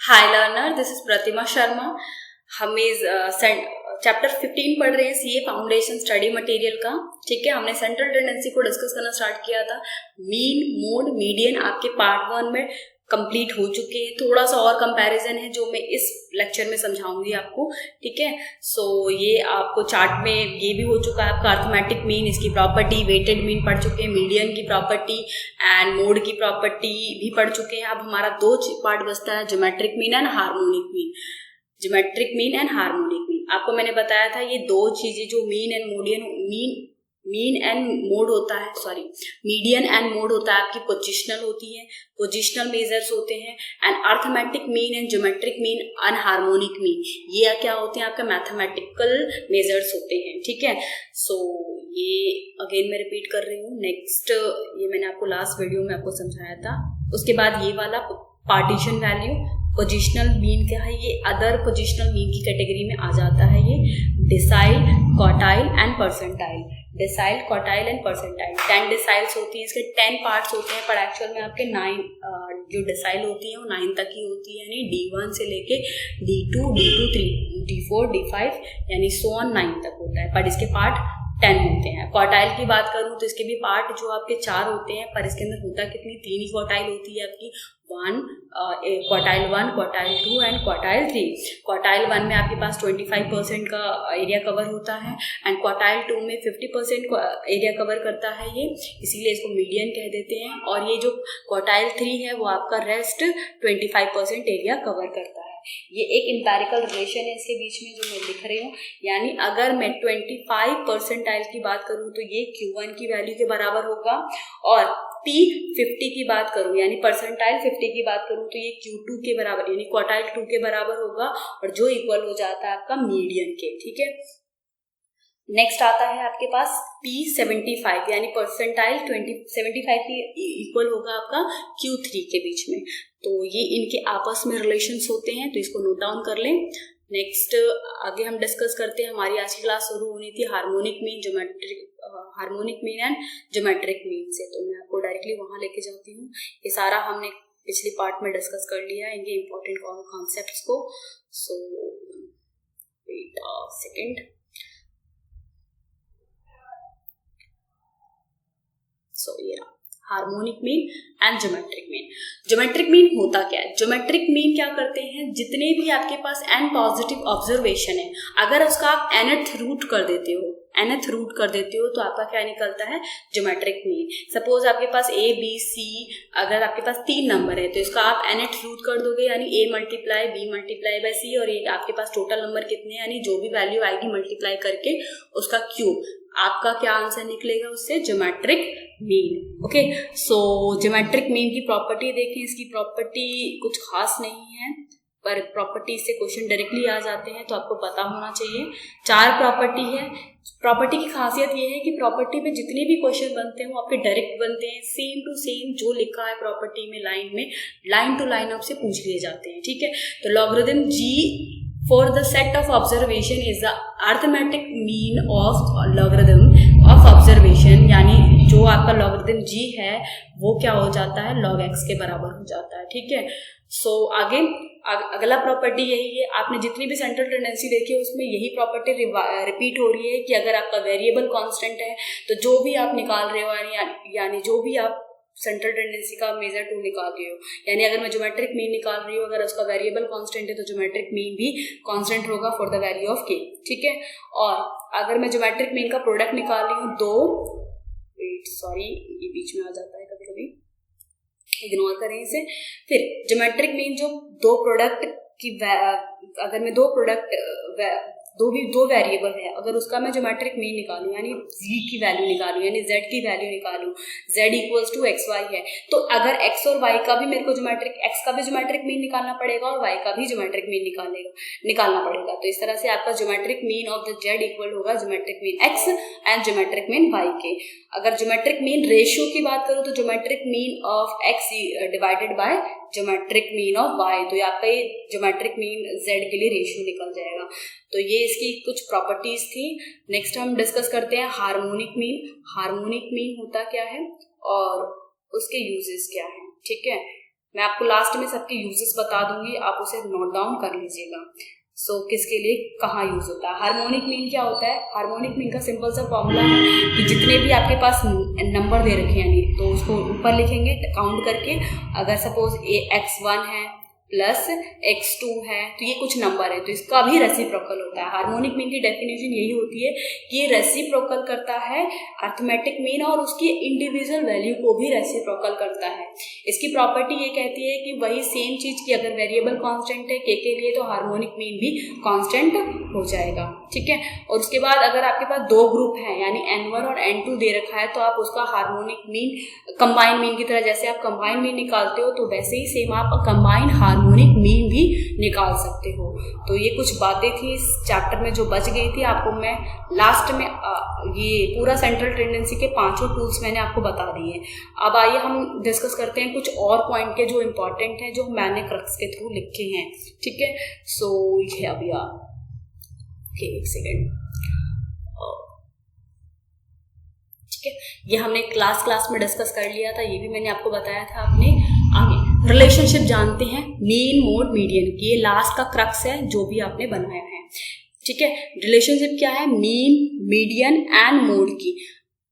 Hi learner, this is प्रतिमा शर्मा। हम इस chapter 15 पढ़ रहे हैं सीए फाउंडेशन स्टडी मटेरियल का। ठीक है, हमने सेंट्रल टेंडेंसी को डिस्कस करना स्टार्ट किया था। मीन, मोड, मीडियन आपके पार्ट 1 में कंप्लीट हो चुके हैं। थोड़ा सा और कंपैरिजन है जो मैं इस लेक्चर में समझाऊंगी आपको। ठीक है, सो ये आपको चार्ट में ये भी हो चुका है आपका अर्थमेटिक मीन, इसकी प्रॉपर्टी, वेटेड मीन पढ़ चुके हैं, मीडियन की प्रॉपर्टी एंड मोड की प्रॉपर्टी भी पढ़ चुके हैं। अब हमारा दो पार्ट बचता है, geometric mean and harmonic mean. Geometric mean and harmonic mean आपको मैंने बताया था, ये दो चीजें जो mean and mean and mode होता है, सॉरी मीडियन एंड मोड होता है आपकी पोजिशनल होती है, पोजिशनल मेजर्स होते हैं। And arithmetic mean and geometric mean and harmonic mean ये क्या होते हैं आपका मैथमेटिकल मेजर्स होते हैं। ठीक है, सो ये अगेन मैं रिपीट कर रही हूँ। नेक्स्ट ये मैंने आपको लास्ट वीडियो में आपको समझाया था। उसके बाद ये वाला पार्टीशन वैल्यू, पोजिशनल मीन क्या है, ये अदर पोजिशनल मीन की कैटेगरी में आ जाता है। ये decile, quartile and percentile. Decile, quartile and percentile 10 deciles होती है, इसके 10 पार्ट्स होते हैं, पर एक्चुअल में आपके 9 जो डिसाइल होती है वो 9 तक ही होती है, यानी D1 से लेके D2, D2, 3, D4, D5 यानी सो ऑन 9 तक होता है, पर इसके पार्ट 10 होते हैं। क्वार्टाइल की बात करूं तो इसके भी पार्ट जो आपके 4 होते हैं, पर इसके अंदर होता कितनी 3 ही क्वार्टाइल होती है आपकी। Quartile 1, quartile 2 and quartile 3। Quartile 1 में आपके पास 25% का एरिया कवर होता है एंड क्वार्टाइल 2 में 50% एरिया कवर करता है ये, इसीलिए इसको मीडियन कह देते हैं। और ये जो क्वार्टाइल 3 है वो आपका रेस्ट 25% एरिया कवर करता है। ये एक एम्पिरिकल रिलेशन है इसके बीच में जो मैं लिख रही हूँ, यानी अगर मैं 25 परसेंटाइल की बात करूँ तो ये Q1 की वैल्यू के बराबर होगा, और P 50 की बात करूँ यानी परसेंटाइल 50 की बात करूँ तो ये Q2 के बराबर यानी क्वार्टाइल 2 के बराबर होगा, और जो इक्वल हो जाता है आपका मीडियन के। ठीक है, नेक्स्ट आता है आपके पास P75 यानी परसेंटाइल 75 की इक्वल होगा आपका Q3 के बीच में। तो ये इनके आपस में रिलेशंस होते हैं, तो इसको नोट डाउन कर लें। नेक्स्ट आगे हम डिस्कस करते हैं। हमारी आज की क्लास शुरू होनी थी harmonic mean, harmonic mean and geometric mean से, तो मैं आपको डायरेक्टली वहां लेके जाती हूँ। ये सारा हमने पिछली पार्ट में डिस्कस कर लिया है, इनके इम्पोर्टेंट कॉन्सेप्ट्स को। सो वेट अ सेकेंड। सो ये रहा harmonic mean and geometric mean. Geometric mean होता क्या है? ज्योमेट्रिक मीन क्या करते हैं, जितने भी आपके पास n पॉजिटिव ऑब्जर्वेशन है, अगर उसका आप nth रूट कर देते हो तो आपका क्या निकलता है, ज्योमेट्रिक मीन। सपोज आपके पास A, B, C, अगर आपके पास 3 नंबर है तो इसका आप nth रूट कर दोगे, यानी A multiply B multiply by C, और ये आपके पास टोटल नंबर कितने, यानी जो भी वैल्यू आएगी मल्टीप्लाई करके उसका क्यूब, आपका क्या आंसर निकलेगा उससे, ज्योमेट्रिक मीन। ओके, सो ज्योमेट्रिक मीन की प्रॉपर्टी देखें। इसकी प्रॉपर्टी कुछ खास नहीं है, पर प्रॉपर्टी से क्वेश्चन डायरेक्टली आ जाते हैं, तो आपको पता होना चाहिए। 4 प्रॉपर्टी है। प्रॉपर्टी की खासियत ये है कि प्रॉपर्टी में जितने भी क्वेश्चन बनते हैं वो आपके डायरेक्ट बनते हैं, सेम टू सेम जो लिखा है प्रॉपर्टी में लाइन टू लाइन आपसे पूछ लिए जाते हैं। ठीक है, तो logarithm G for the set of observation is the arithmetic mean of logarithm of observation, यानी जो आपका लॉगरिथम G है वो क्या हो जाता है, log x के बराबर हो जाता है। ठीक है, सो आगे अगला प्रॉपर्टी यही है। आपने जितनी भी सेंट्रल टेंडेंसी देखी है उसमें यही प्रॉपर्टी रिपीट हो रही है कि अगर आपका वेरिएबल कांस्टेंट है तो जो भी आप निकाल रहे हो, यानी जो भी आप सेंट्रल टेंडेंसी का मेजर टूल निकाल रही हो, यानी अगर मैं ज्योमेट्रिक मीन निकाल रही हूँ, अगर उसका वेरिएबल कांस्टेंट है तो ज्योमेट्रिक मीन भी कांस्टेंट होगा for the value of k। ठीक है, और अगर मैं ज्योमेट्रिक मीन का प्रोडक्ट निकाल रही हूँ सॉरी ये बीच में आ जाता है कभी कभी, इग्नोर करें इसे। फिर ज्योमेट्रिक मीन जो दो प्रोडक्ट की अगर मैं दो वेरिएबल है, अगर उसका मैं ज्योमेट्रिक मीन निकालूं यानी z की वैल्यू निकालूं यानी z की वैल्यू निकालूं, z इक्वल्स टू xy है, तो अगर x और y का भी मेरे को x का भी ज्योमेट्रिक मीन निकालना पड़ेगा और y का भी ज्योमेट्रिक मीन निकालना पड़ेगा। तो इस तरह से आपका geometric mean of the z equal होगा geometric mean x and geometric mean y के। अगर ज्योमेट्रिक मीन रेशियो की बात करूं तो geometric mean of x divided by geometric mean of y, तो आपका ये ज्योमेट्रिक मीन z के लिए रेशियो निकल जाएगा। तो ये इसकी कुछ प्रॉपर्टीज थी। नेक्स्ट हम डिस्कस करते हैं हार्मोनिक मीन। हार्मोनिक मीन होता क्या है और उसके यूजेस क्या है। ठीक है, मैं आपको लास्ट में सबके यूजेस बता दूंगी, आप उसे नोट डाउन कर लीजिएगा। किसके लिए कहाँ यूज होता है। हार्मोनिक मीन क्या होता है? हार्मोनिक मीन का सिंपल सा फॉर्मूला है कि जितने भी आपके पास नंबर दे रखे हैं यानी तो उसको ऊपर लिखेंगे काउंट करके। अगर सपोज x1 है प्लस x2 है तो ये कुछ नंबर है तो इसका भी रेसिप्रोकल होता है। हार्मोनिक मीन की डेफिनेशन यही होती है कि ये रेसिप्रोकल करता है अर्थमेटिक मीन और उसकी इंडिविजुअल वैल्यू को भी रेसिप्रोकल करता है। इसकी प्रॉपर्टी ये कहती है कि वही सेम चीज की अगर वेरिएबल कांस्टेंट है के लिए तो हार्मोनिक मीन भी कांस्टेंट हो जाएगा, ठीक है। और उसके बाद अगर आपके पास दो ग्रुप है यानी n1 और n2 दे रखा है तो आप उसका हार्मोनिक मीन कंबाइन मीन की तरह जैसे आप कंबाइन मीन निकालते हो तो वैसे ही सेम आप कंबाइन हार्मोनिक मीन भी निकाल सकते हो। तो ये कुछ बातें थी इस चैप्टर में जो बच गई थी, आपको मैं लास्ट में ये पूरा सेंट्रल टेंडेंसी के 5 टूल्स मैंने आपको बता दिए। अब आइए हम डिस्कस करते हैं कुछ और पॉइंट के जो इम्पोर्टेंट हैं जो मैंने क्रक्स के थ्रू लिखे हैं, ठीक है। ये अभी एक सेकेंड, ठीक है। ये हमने क्लास में डिस्कस कर लिया था, ये भी मैंने आपको बताया था। आपने आगे रिलेशनशिप जानते हैं मीन मोड मीडियन की, ये लास्ट का क्रक्स है जो भी आपने बनाया है, ठीक है। रिलेशनशिप क्या है? मीन मीडियन एंड मोड की।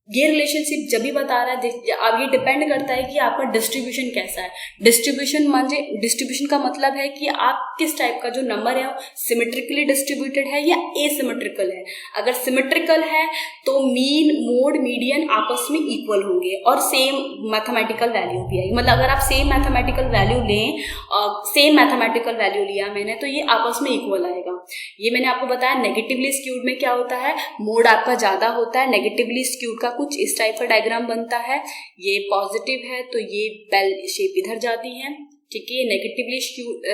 ये रिलेशनशिप जब भी बता रहा है अब ये डिपेंड करता है कि आपका डिस्ट्रीब्यूशन कैसा है। डिस्ट्रीब्यूशन का मतलब है कि आप किस टाइप का जो नंबर है सिमेट्रिकली डिस्ट्रीब्यूटेड है या एसिमेट्रिकल है। अगर सिमेट्रिकल है तो मीन मोड मीडियन आपस में इक्वल होंगे और सेम मैथमेटिकल वैल्यू भी आएगी। मतलब अगर आप सेम मैथमेटिकल वैल्यू लें और सेम मैथमेटिकल वैल्यू लिया मैंने तो ये आपस में इक्वल आएगा। ये मैंने आपको बताया। नेगेटिवली स्क्यूड में क्या होता है? मोड आपका ज्यादा होता है। नेगेटिवली स्क्यूड का कुछ इस टाइप का डायग्राम बनता है। ये पॉजिटिव है तो ये बेल शेप इधर जाती है, ठीक है। ये नेगेटिवली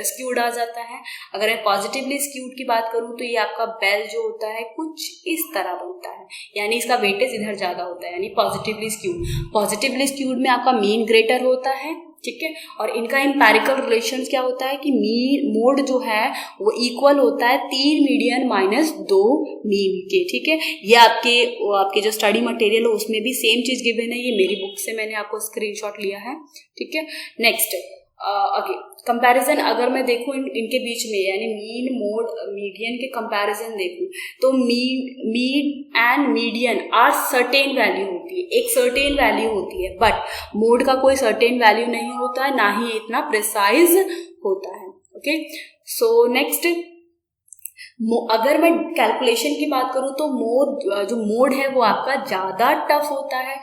स्क्यूड आ जाता है। अगर मैं पॉजिटिवली स्क्यूड की बात करूं तो ये आपका बेल जो होता है कुछ इस तरह बनता है, यानी इसका वेटेज इधर ज्यादा होता है, यानी पॉजिटिवली स्क्यूड में आपका मीन ग्रेटर होता है, ठीक है। और इनका एम्पिरिकल रिलेशन क्या होता है कि मीन मोड जो है वो इक्वल होता है 3 मीडियन माइनस 2 मीन के, ठीक है। ये आपके जो स्टडी मटेरियल है उसमें भी सेम चीज गिवन है। ये मेरी बुक से मैंने आपको स्क्रीनशॉट लिया है, ठीक है। नेक्स्ट कंपैरिजन अगर मैं देखूं इनके बीच में यानी मीन मोड मीडियन के कंपैरिजन देखूं तो mean and median are certain value होती है, एक सर्टेन वैल्यू होती है, बट मोड का कोई सर्टेन वैल्यू नहीं होता है, ना ही इतना प्रिसाइज होता है, ओके। नेक्स्ट अगर मैं कैलकुलेशन की बात करूं तो जो मोड है वो आपका ज्यादा टफ होता है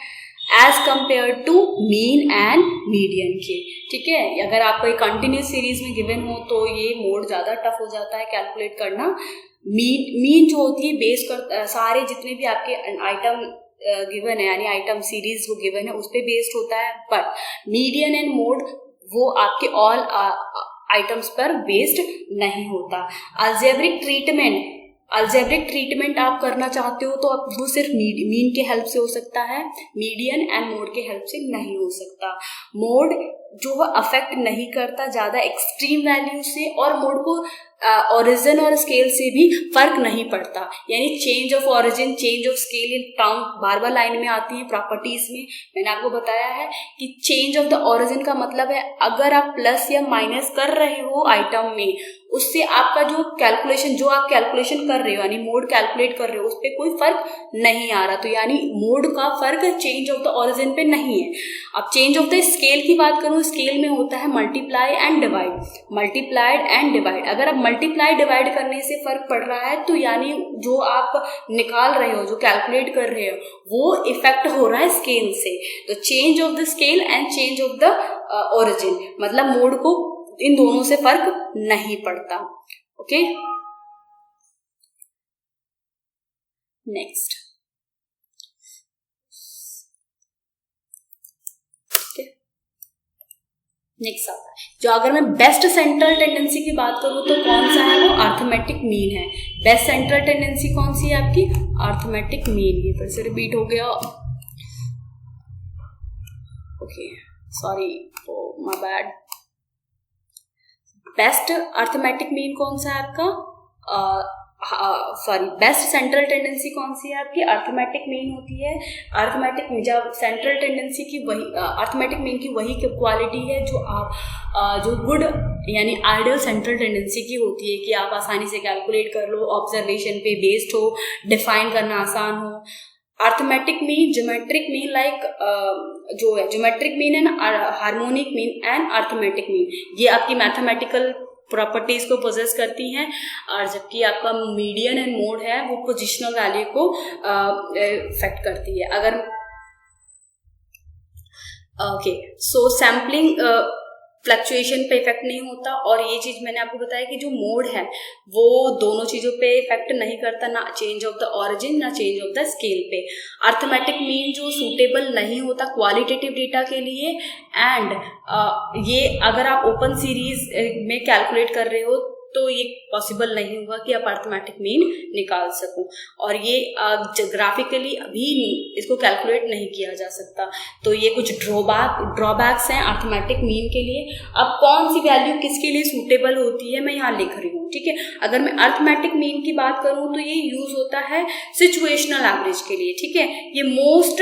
as compare to mean and median के, ठीक है। अगर आपको एक कंटिन्यूस सीरीज में गिवन हो तो ये मोड ज्यादा टफ हो जाता है कैलकुलेट करना। मीन जो होती है बेस कर सारे जितने भी आपके आइटम गिवन है यानी आइटम सीरीज जो गिवन है उस पर बेस्ड होता है, बट मीडियन एंड मोड वो आपके ऑल आइटम्स पर बेस्ड नहीं होता। अल्जेब्रिक ट्रीटमेंट आप करना चाहते हो तो आप वो सिर्फ मीन के हेल्प से हो सकता है, मीडियन एंड मोड के हेल्प से नहीं हो सकता। मोड जो वो अफेक्ट नहीं करता ज्यादा एक्सट्रीम वैल्यू से, और मोड को ओरिजिन और स्केल से भी फर्क नहीं पड़ता, यानी change of origin change of scale in term bar bar line में आती है प्रॉपर्टीज में। मैंने आपको बताया है कि चेंज ऑफ द ओरिजिन का मतलब है अगर आप प्लस या माइनस कर रहे हो आइटम में उससे आपका जो आप कैलकुलेशन कर रहे हो यानी मोड कैलकुलेट कर रहे हो उस पर कोई फर्क नहीं आ रहा, तो यानी मोड का फर्क चेंज ऑफ द ओरिजिन पे नहीं है। अब चेंज ऑफ द स्केल की बात करूं, स्केल में होता है मल्टीप्लाइड एंड डिवाइड। अगर आप मल्टीप्लाई डिवाइड करने से फर्क पड़ रहा है तो यानी जो आप निकाल रहे हो जो कैलकुलेट कर रहे हो वो इफेक्ट हो रहा है स्केल से। तो change of the scale and change of the origin मतलब मोड को इन दोनों से फर्क नहीं पड़ता, ओके। नेक्स्ट आता है जो अगर मैं बेस्ट सेंट्रल टेंडेंसी की बात करूं तो कौन सा है वो अर्थमेटिक मीन है। बेस्ट सेंट्रल टेंडेंसी कौन सी है आपकी? Arithmetic mean. ये फिर से रिपीट हो गया, okay sorry my bad. Best arithmetic mean कौन सा है आपका? बेस्ट सेंट्रल टेंडेंसी कौन सी है आपकी? अर्थमेटिक मीन होती है। अर्थमेटिक जब सेंट्रल टेंडेंसी की वही अर्थमेटिक मीन की वही क्वालिटी है जो आप जो गुड यानी आइडियल सेंट्रल टेंडेंसी की होती है कि आप आसानी से कैलकुलेट कर लो, ऑब्जर्वेशन पे बेस्ड हो, डिफाइन करना आसान हो। Arithmetic mean, geometric mean like जो है geometric mean and harmonic mean and arithmetic mean, ये आपकी मैथमेटिकल प्रॉपर्टीज को पोजेस करती हैं, और जबकि आपका मीडियन एंड मोड है वो पोजिशनल वैल्यू को इफेक्ट करती है। अगर ओके सो सैम्पलिंग फ्लक्चुएशन पे इफेक्ट नहीं होता, और ये चीज मैंने आपको बताया कि जो मोड है वो दोनों चीजों पे इफेक्ट नहीं करता, ना चेंज ऑफ द ऑरिजिन ना चेंज ऑफ द स्केल पे। अर्थमेटिक मीन जो सूटेबल नहीं होता क्वालिटेटिव डेटा के लिए, एंड ये अगर आप ओपन सीरीज में कैलकुलेट कर रहे हो तो ये पॉसिबल नहीं होगा कि आप अर्थमेटिक मीन निकाल सको, और ये ग्राफिकली अभी इसको कैलकुलेट नहीं किया जा सकता। तो ये कुछ ड्रॉबैक्स हैं अर्थमेटिक मीन के लिए। अब कौन सी वैल्यू किसके लिए सूटेबल होती है मैं यहाँ लिख रही हूँ, ठीक है। अगर मैं अर्थमेटिक मीन की बात करूँ तो ये यूज होता है सिचुएशनल एवरेज के लिए, ठीक है। ये मोस्ट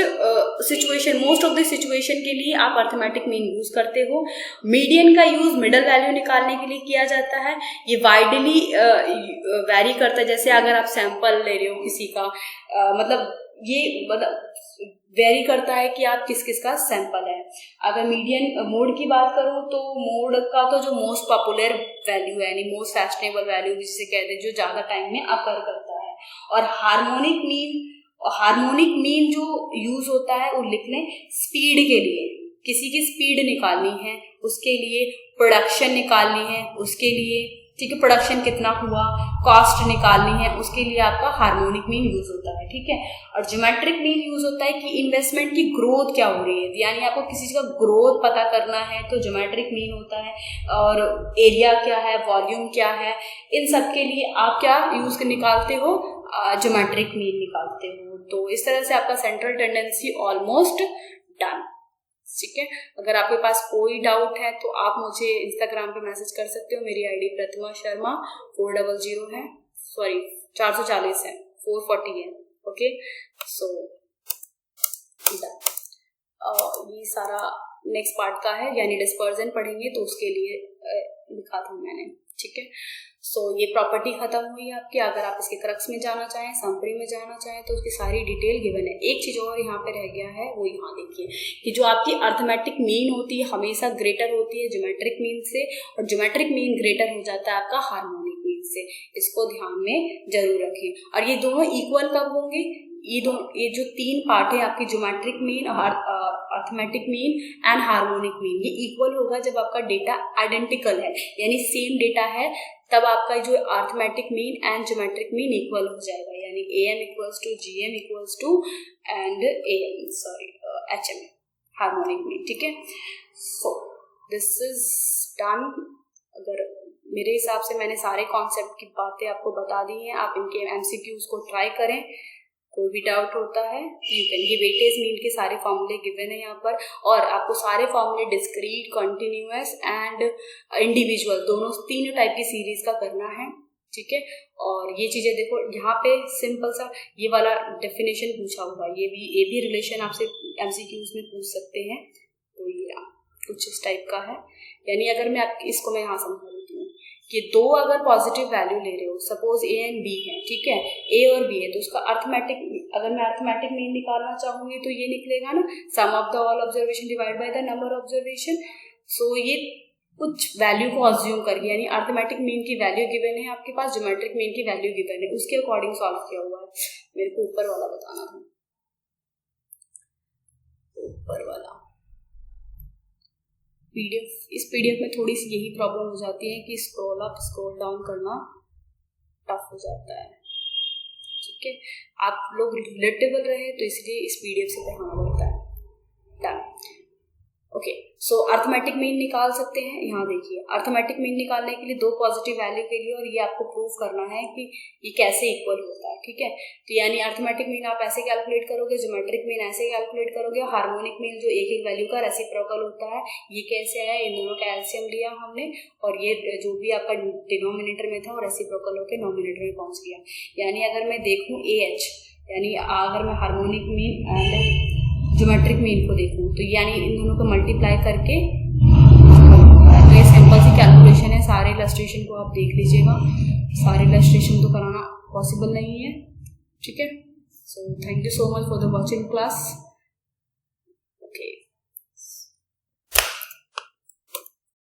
ऑफ द सिचुएशन के लिए आप अर्थमेटिक मीन यूज करते हो। मीडियन का यूज मिडल वैल्यू निकालने के लिए किया जाता है। ये वाइडली वैरी करता है, जैसे अगर आप सैंपल ले रहे हो किसी का, मतलब वेरी करता है कि आप किस किस का सैंपल है। अगर मीडियन मोड की बात करूं तो मोड का तो जो मोस्ट पॉपुलर वैल्यू है यानी मोस्ट फैशनेबल वैल्यू जिसे कहते हैं, जो ज्यादा टाइम में अकर करता है। और हार्मोनिक मीन जो यूज होता है वो लिख लें स्पीड के लिए, किसी की स्पीड निकालनी है उसके लिए, प्रोडक्शन निकालनी है उसके लिए, ठीक है, प्रोडक्शन कितना हुआ, कॉस्ट निकालनी है उसके लिए आपका हार्मोनिक मीन यूज होता है, ठीक है। और ज्योमेट्रिक मीन यूज होता है कि इन्वेस्टमेंट की ग्रोथ क्या हो रही है, यानी आपको किसी चीज का ग्रोथ पता करना है तो ज्योमेट्रिक मीन होता है। और एरिया क्या है, वॉल्यूम क्या है, इन सब के लिए आप क्या यूज निकालते हो, ज्योमेट्रिक मीन निकालते हो। तो इस तरह से आपका सेंट्रल टेंडेंसी ऑलमोस्ट डन, ठीक है। अगर आपके पास कोई डाउट है तो आप मुझे इंस्टाग्राम पे मैसेज कर सकते हो। मेरी आईडी प्रतिमा शर्मा 400 है, सॉरी 440 है, 440 है, ओके। सो ये सारा नेक्स्ट पार्ट का है, यानी डिस्पर्जन पढ़ेंगे तो उसके लिए लिखा था मैंने, ठीक है। सो ये प्रॉपर्टी खत्म हुई आपकी। अगर आप इसके क्रक्स में जाना चाहें, समरी में जाना चाहें तो उसकी सारी डिटेल गिवन है। एक चीज और यहाँ पे रह गया है, वो यहाँ देखिए कि जो आपकी अर्थमेटिक मीन होती है हमेशा ग्रेटर होती है ज्योमेट्रिक मीन से, और ज्योमेट्रिक मीन ग्रेटर हो जाता है आपका हार्मोनिक मीन से। इसको ध्यान में जरूर रखें। और ये दोनों इक्वल कब होंगे, ये जो तीन पार्ट है आपकी geometric mean, arithmetic mean and harmonic mean, ये इक्वल होगा जब आपका डेटा आइडेंटिकल है, यानी सेम डेटा है, तब आपका जो arithmetic mean and geometric mean equal हो जाएगा, यानी AM equals to GM equals to and HM harmonic mean, ठीक है। So this is done. अगर मेरे हिसाब से मैंने सारे कॉन्सेप्ट की बातें आपको बता दी हैं, आप इनके MCQs को ट्राई करें। कोई भी डाउट होता है यू कैन, ये वेटेज मीन के सारे फॉर्मूले गिवन है यहाँ पर, और आपको सारे फॉर्मूले डिस्क्रीट, कंटिन्यूअस एंड इंडिविजुअल दोनों तीनों टाइप की सीरीज का करना है, ठीक है। और ये चीजें देखो यहाँ पे सिंपल सा ये वाला डेफिनेशन पूछा हुआ है, ये भी रिलेशन आपसे MCQs में पूछ सकते हैं, तो ये कुछ इस टाइप का है। यानी अगर मैं इसको मैं यहाँ समझा देती हूँ कि दो अगर पॉजिटिव वैल्यू ले रहे हो, सपोज A एंड B है, ठीक है, A और B है, तो उसका अर्थमेटिक, अगर मैं अर्थमेटिक मीन निकालना चाहूंगी तो ये निकलेगा ना sum of the all observation divide by the number observation. So ये कुछ वैल्यू को अज्यूम करके, यानी अर्थमेटिक मीन की वैल्यू गिवन है आपके पास, ज्योमेट्रिक मीन की वैल्यू गिवन है, उसके अकॉर्डिंग सॉल्व किया हुआ है। मेरे को ऊपर वाला बताना था, ऊपर वाला इस पीडीएफ में थोड़ी सी यही प्रॉब्लम हो जाती है कि स्क्रॉल अप स्क्रॉल डाउन करना टफ हो जाता है, ठीक है। आप लोग रिलेटेबल रहे तो इसलिए इस पीडीएफ से पढ़ाना पड़ता है। डन। ओके, सो अर्थमेटिक मीन निकाल सकते हैं। यहाँ देखिए, अर्थमेटिक मीन निकालने के लिए 2 पॉजिटिव वैल्यू के लिए, और ये आपको प्रूव करना है कि ये कैसे इक्वल होता है, ठीक है। तो यानी अर्थमेटिक मीन आप ऐसे कैलकुलेट करोगे, ज्योमेट्रिक मीन ऐसे कैलकुलेट करोगे, हार्मोनिक मीन जो एक एक वैल्यू का रेसिप्रोकल होता है, ये कैसे आया, इन दोनों का एलसीएम लिया हमने, और ये जो भी आपका डिनोमिनेटर में था वो रेसिप्रोकल होकर नोमिनेटर में पहुंच गया। यानी अगर मैं देखूँ AH, यानी अगर मैं harmonic mean and geometric mean को देखूं, तो यानी इन दोनों को मल्टीप्लाई करके, तो ये सिंपल सी कैलकुलेशन है। सारे इलस्ट्रेशन को आप देख लीजिएगा, सारे इलस्ट्रेशन तो कराना पॉसिबल नहीं है, ठीक है। So thank you so much for the watching class.